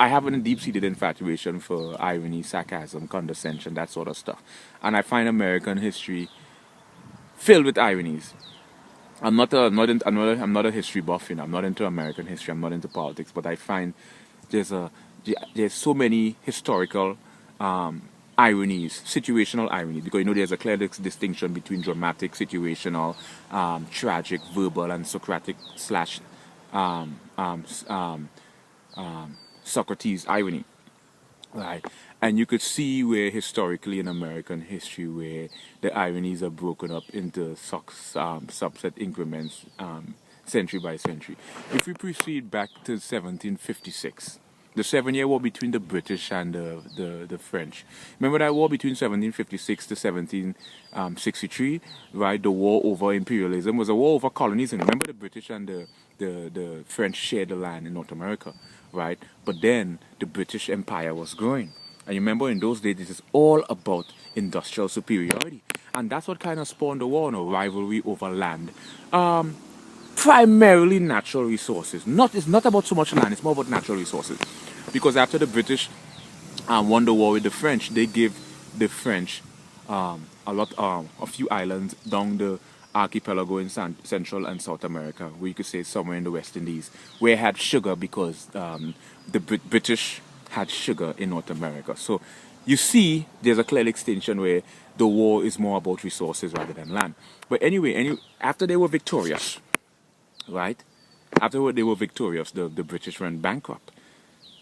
I have a deep-seated infatuation for irony, sarcasm, condescension, that sort of stuff, and I find American history filled with ironies. I'm not a history buff, you know. I'm not into American history. I'm not into politics, but I find there's a there's so many historical ironies, situational irony, because you know there's a clear distinction between dramatic, situational, tragic, verbal, and Socratic slash um, um, s- um, Socrates irony, right? And you could see where historically in American history where the ironies are broken up into subset increments, century by century. If we proceed back to 1756, the 7 Year War between the British and the French. Remember that war between 1756 to 1763, right? The war over imperialism was a war over colonies. And remember the British and the French shared the land in North America, right? But then the British Empire was growing. And you remember in those days, this is all about industrial superiority. And that's what kind of spawned the war, a rivalry over land. Primarily natural resources. It's not about so much land, it's more about natural resources. Because after the British won the war with the French, they gave the French a few islands down the archipelago in Central and South America, where you could say somewhere in the West Indies, where it had sugar because the British had sugar in North America. So you see, there's a clear extension where the war is more about resources rather than land. But anyway, after they were victorious, right? After they were victorious, the British went bankrupt,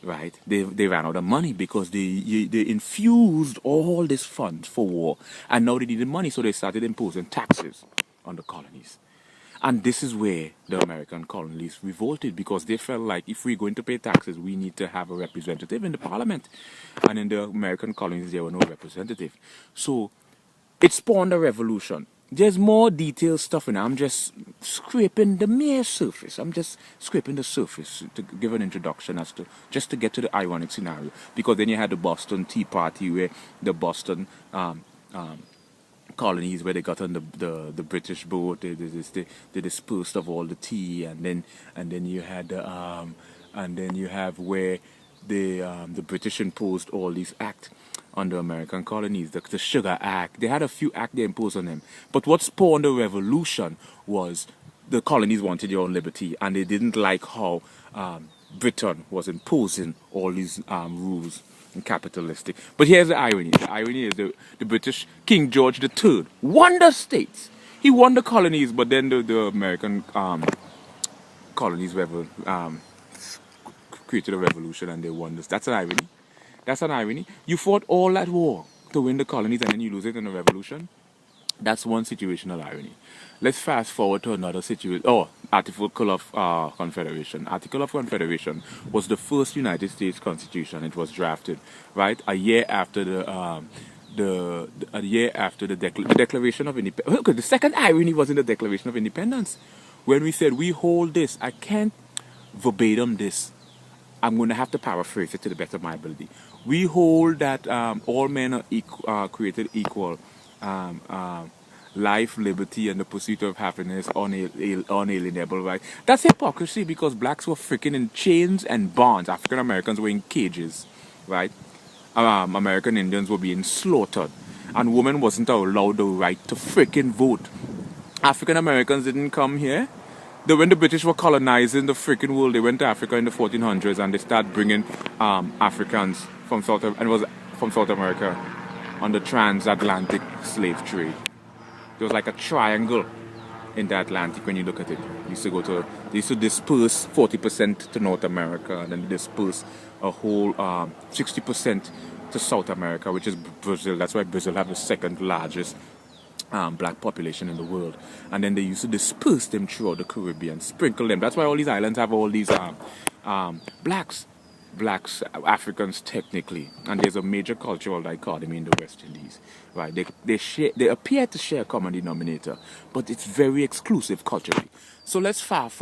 right? They ran out of money because they infused all this funds for war, and now they needed money, so they started imposing taxes on the colonies. And this is where the American colonies revolted, because they felt like if we're going to pay taxes, we need to have a representative in the parliament. And in the American colonies, there were no representative. So it spawned a revolution. There's more detailed stuff in it. I'm just scraping the mere surface. I'm just scraping the surface to give an introduction as to just to get to the ironic scenario. Because then you had the Boston Tea Party, where the Boston colonies, where they got on the British boat, they dispersed of all the tea, and then you had and then you have where the British imposed all these acts on the American colonies, the Sugar Act. They had a few acts they imposed on them, but what spawned the revolution was the colonies wanted their own liberty, and they didn't like how Britain was imposing all these rules and capitalistic. But here's the irony. The irony is the British King George III won the states. He won the colonies, but then the American colonies created a revolution and they won this. That's an irony. That's an irony. You fought all that war to win the colonies and then you lose it in a revolution. That's one situational irony. Let's fast forward to another situation. Oh, Article of Confederation. Article of Confederation was the first United States Constitution. It was drafted, right, a year after the Declaration of Independence. Okay, the second irony was in the Declaration of Independence, when we said we hold this. I can't verbatim this. I'm going to have to paraphrase it to the best of my ability. We hold that all men are created equal. Life, liberty, and the pursuit of happiness, unalienable, right? That's hypocrisy, because blacks were freaking in chains and bonds. African Americans were in cages, right? American Indians were being slaughtered, and women wasn't allowed the right to freaking vote. African Americans didn't come here. When the British were colonizing the freaking world, they went to Africa in the 1400s and they started bringing Africans from South America on the transatlantic slave trade. There was like a triangle in the Atlantic when you look at it. They used to disperse 40% to North America, and then disperse a whole 60% to South America, which is Brazil. That's why Brazil have the second largest black population in the world. And then they used to disperse them throughout the Caribbean, sprinkle them. That's why all these islands have all these blacks, Africans technically, and there's a major cultural dichotomy in the West Indies, right? They appear to share a common denominator, but it's very exclusive culturally. So let's fast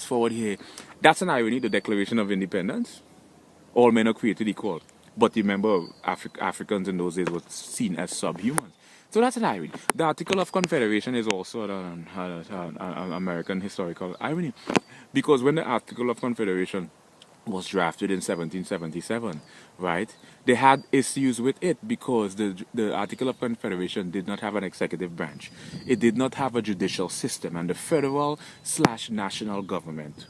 forward here. That's an irony, the Declaration of Independence. All men are created equal, but remember, Africans in those days were seen as subhumans. So that's an irony. The Article of Confederation is also an American historical irony, because when the Article of Confederation was drafted in 1777, right? They had issues with it because the Article of Confederation did not have an executive branch. It did not have a judicial system, and the federal slash national government,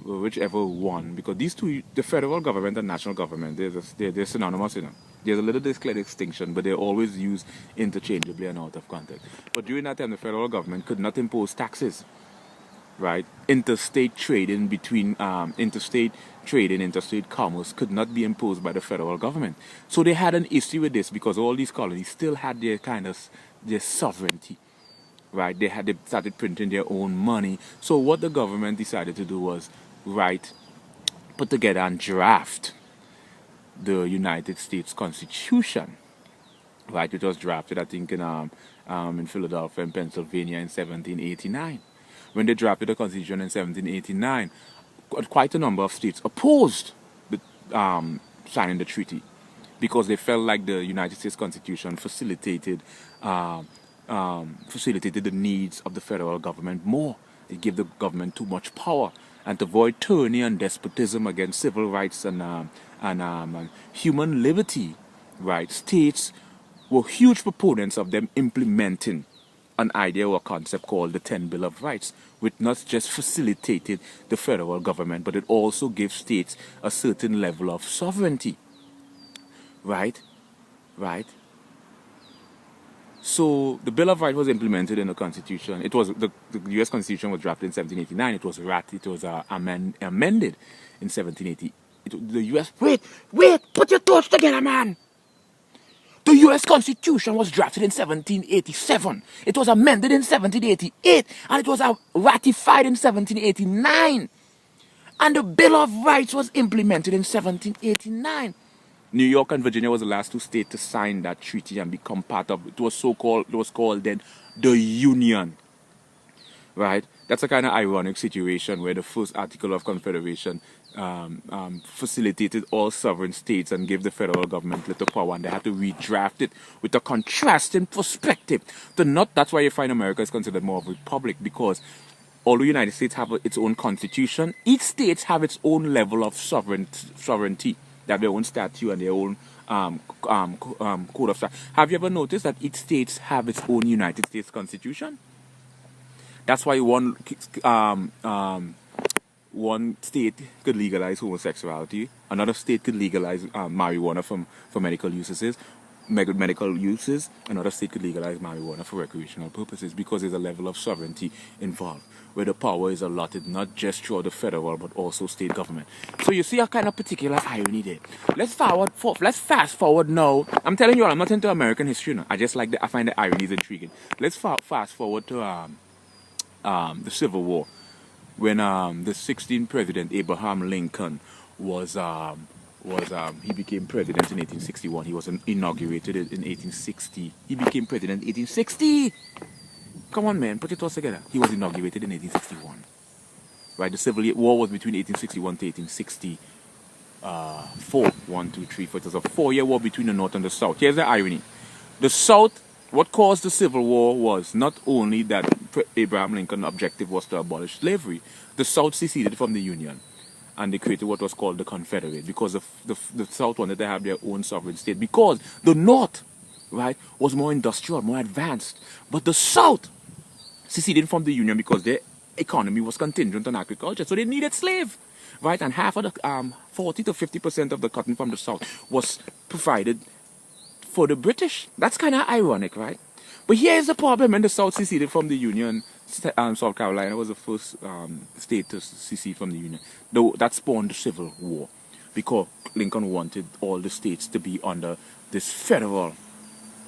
whichever one, because these two, the federal government and national government, they're synonymous, you know. There's a little distinction, but they're always used interchangeably and out of context. But during that time, the federal government could not impose taxes, right? Interstate trading interstate commerce could not be imposed by the federal government. So they had an issue with this because all these colonies still had their kind of their sovereignty, right? They started printing their own money. So what the government decided to do was, right, put together and draft the United States Constitution, right? It was drafted, I think, in Philadelphia and Pennsylvania in 1789. When they drafted the Constitution in 1789, quite a number of states opposed signing the treaty because they felt like the United States Constitution facilitated the needs of the federal government more. It gave the government too much power, and to avoid tyranny and despotism against civil rights and human liberty, right? States were huge proponents of them implementing an idea or concept called the 10 Bill of Rights, which not just facilitated the federal government, but it also gave states a certain level of sovereignty. Right? Right? So the Bill of Rights was implemented in the Constitution. It was the U.S. Constitution was drafted in 1789. It was amended in 1780. The U.S. Wait! Put your thoughts together, man! The U.S. Constitution was drafted in 1787. It was amended in 1788, and it was ratified in 1789. And the Bill of Rights was implemented in 1789. New York and Virginia was the last two states to sign that treaty and become part of it. It was called then the Union. Right? That's a kind of ironic situation where the first Article of Confederation facilitated all sovereign states and gave the federal government little power, and they had to redraft it with a contrasting perspective. That's why you find America is considered more of a republic, because although the United States have its own constitution, each state have its own level of sovereignty. They have their own statute and their own code of statute. Have you ever noticed that each state have its own United States Constitution? That's why one state could legalize homosexuality, another state could legalize marijuana for medical uses, another state could legalize marijuana for recreational purposes, because there's a level of sovereignty involved, where the power is allotted not just through the federal but also state government. So you see a kind of particular irony there. Let's fast forward now. I'm telling you all, I'm not into American history now. I find the ironies intriguing. Let's fast forward to the Civil War, when the 16th president Abraham Lincoln he became president in 1861. He was inaugurated in 1860. He became president in 1860. Come on, man, put your thoughts together. He was inaugurated in 1861. Right, the Civil War was between 1861 to 1864. 1, 2, 3, 4. It was a 4-year war between the North and the South. Here's the irony. The South, what caused the Civil War was not only that Abraham Lincoln's objective was to abolish slavery. The South seceded from the Union, and they created what was called the Confederate, because the South wanted to have their own sovereign state, because the North, right, was more industrial, more advanced. But the South seceded from the Union because their economy was contingent on agriculture, so they needed slaves, right? And half of the 40 to 50% of the cotton from the South was provided for the British. That's kind of ironic, right? But here's the problem: when the South seceded from the Union, South Carolina was the first state to secede from the Union. That spawned the Civil War, because Lincoln wanted all the states to be under this federal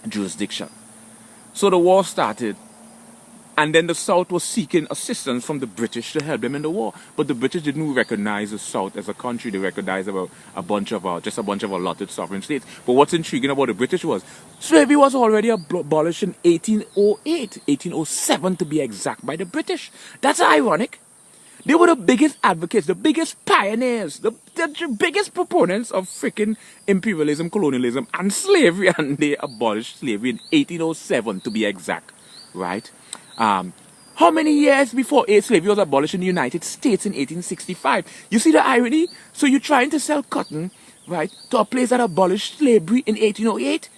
jurisdiction. So the war started, and then the South was seeking assistance from the British to help them in the war. But the British didn't recognize the South as a country. They recognized a bunch of allotted sovereign states. But what's intriguing about the British was slavery was already abolished in 1808, 1807 to be exact, by the British. That's ironic. They were the biggest advocates, the biggest pioneers, the biggest proponents of freaking imperialism, colonialism, and slavery, and they abolished slavery in 1807 to be exact, right? How many years before slavery was abolished in the United States in 1865? You see the irony? So you're trying to sell cotton, right, to a place that abolished slavery in 1808,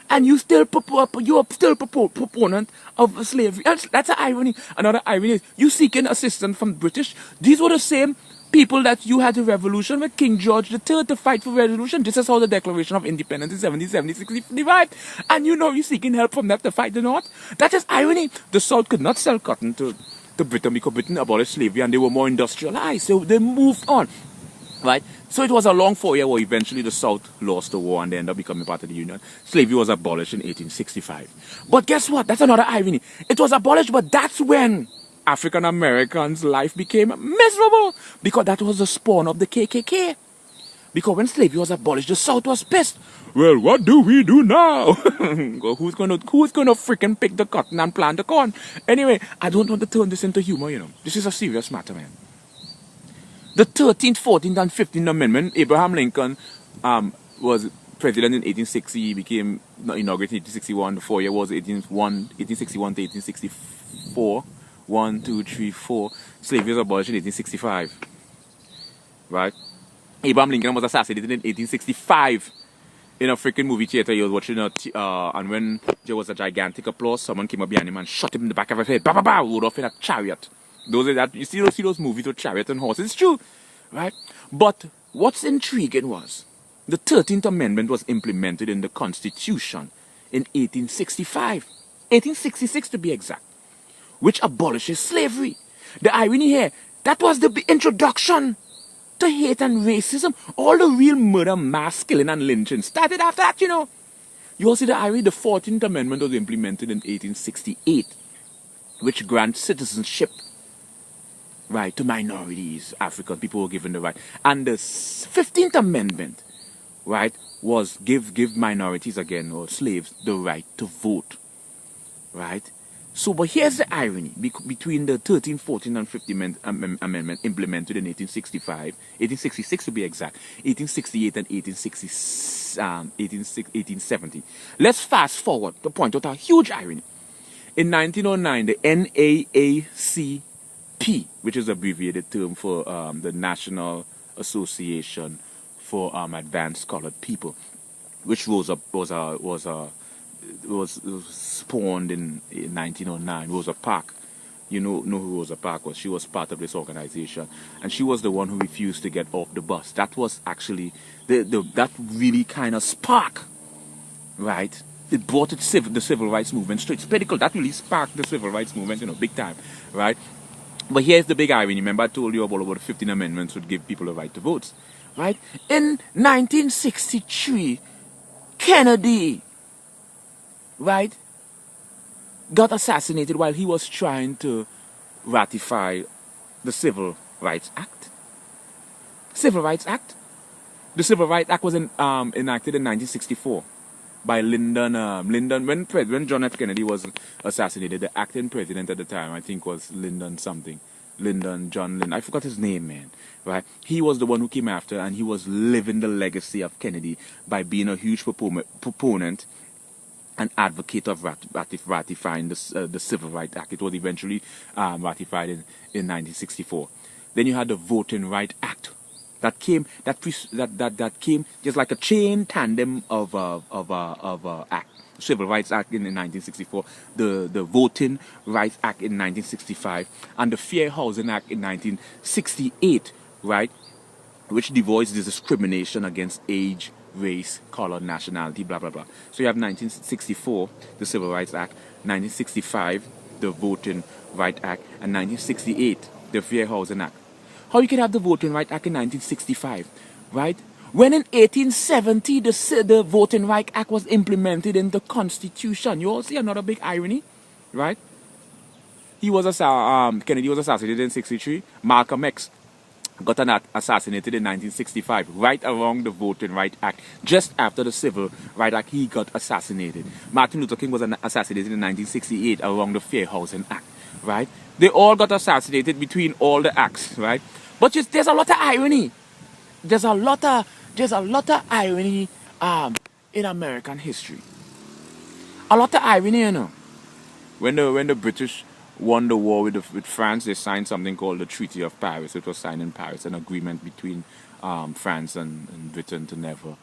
and you're still proponent of slavery. That's an irony. Another irony is you seeking assistance from British. These were the same people that you had a revolution with King George III to fight for revolution. This is how the Declaration of Independence in 1776 and you're seeking help from them to fight the North. That is irony. The South could not sell cotton to Britain because Britain abolished slavery and they were more industrialized, so they moved on, right? So it was a long 4-year war. Eventually the South lost the war and they ended up becoming part of the Union. Slavery was abolished in 1865. But guess what? That's another irony. It was abolished, but that's when African Americans' life became miserable, because that was the spawn of the KKK. Because when slavery was abolished, the South was pissed. Well, what do we do now? Who's gonna freaking pick the cotton and plant the corn? Anyway, I don't want to turn this into humor, This is a serious matter, man. The 13th, 14th, and 15th Amendment, Abraham Lincoln was president in 1860. He became inaugurated in 1861. The 4-year was 1861 to 1864. 1, 2, 3, 4. Slavery was abolished in 1865. Right? Abraham Lincoln was assassinated in 1865 in a freaking movie theater. He was watching and when there was a gigantic applause, someone came up behind him and shot him in the back of his head. Ba ba ba! Rode off in a chariot. You see those movies with chariots and horses. It's true, right? But what's intriguing was the 13th Amendment was implemented in the Constitution in 1865, 1866 to be exact, which abolishes slavery. The irony here, that was the introduction to hate and racism. All the real murder, mass killing, and lynching started after that, You all see the irony? The 14th Amendment was implemented in 1868, which grants citizenship, right, to minorities. African people were given the right. And the 15th Amendment, right, was give minorities again, or slaves, the right to vote, right? So, but here's the irony between the 13th, 14th, and 15th Amendment implemented in 1865, 1866 to be exact, 1868 and 1870. Let's fast forward to point out a huge irony. In 1909, the NAACP, which is an abbreviated term for the National Association for Advanced Colored People, which was spawned in 1909. Rosa Parks, you know who Rosa Parks was. She was part of this organization, and she was the one who refused to get off the bus. That was actually that really kind of spark, right? It brought the civil rights movement straight. It's pretty cool. That really sparked the civil rights movement, big time, right? But here's the big irony. Remember I told you about the 15 amendments would give people the right to vote, right? In 1963, Kennedy, right, got assassinated while he was trying to ratify the Civil Rights Act. Civil Rights Act. The Civil Rights Act was enacted in 1964 by Lyndon. When John F. Kennedy was assassinated, the acting president at the time, I think, was John Lyndon. I forgot his name, man. Right? He was the one who came after, and he was living the legacy of Kennedy by being a huge proponent and advocate of ratifying the Civil Rights Act. It was eventually ratified in 1964. Then you had the Voting Rights Act that came just like a chain tandem of act. Civil Rights Act in 1964, the Voting Rights Act in 1965, and the Fair Housing Act in 1968, right, which devoids the discrimination against age, race, color, nationality, blah, blah, blah. So you have 1964, the Civil Rights Act, 1965, the Voting Rights Act, and 1968, the Fair Housing Act. How you can have the Voting Rights Act in 1965, right? When in 1870, the Voting Rights Act was implemented in the Constitution. You all see another big irony, right? Kennedy was assassinated in 1963. Malcolm X got assassinated in 1965, right around the Voting Rights Act. Just after the Civil Rights Act, he got assassinated. Martin Luther King was assassinated in 1968 around the Fair Housing Act, right? They all got assassinated between all the acts, right? But there's a lot of irony. There's a lot of irony in American history. A lot of irony, When the British won the war with France, they signed something called the Treaty of Paris. It was signed in Paris, an agreement between France and Britain to never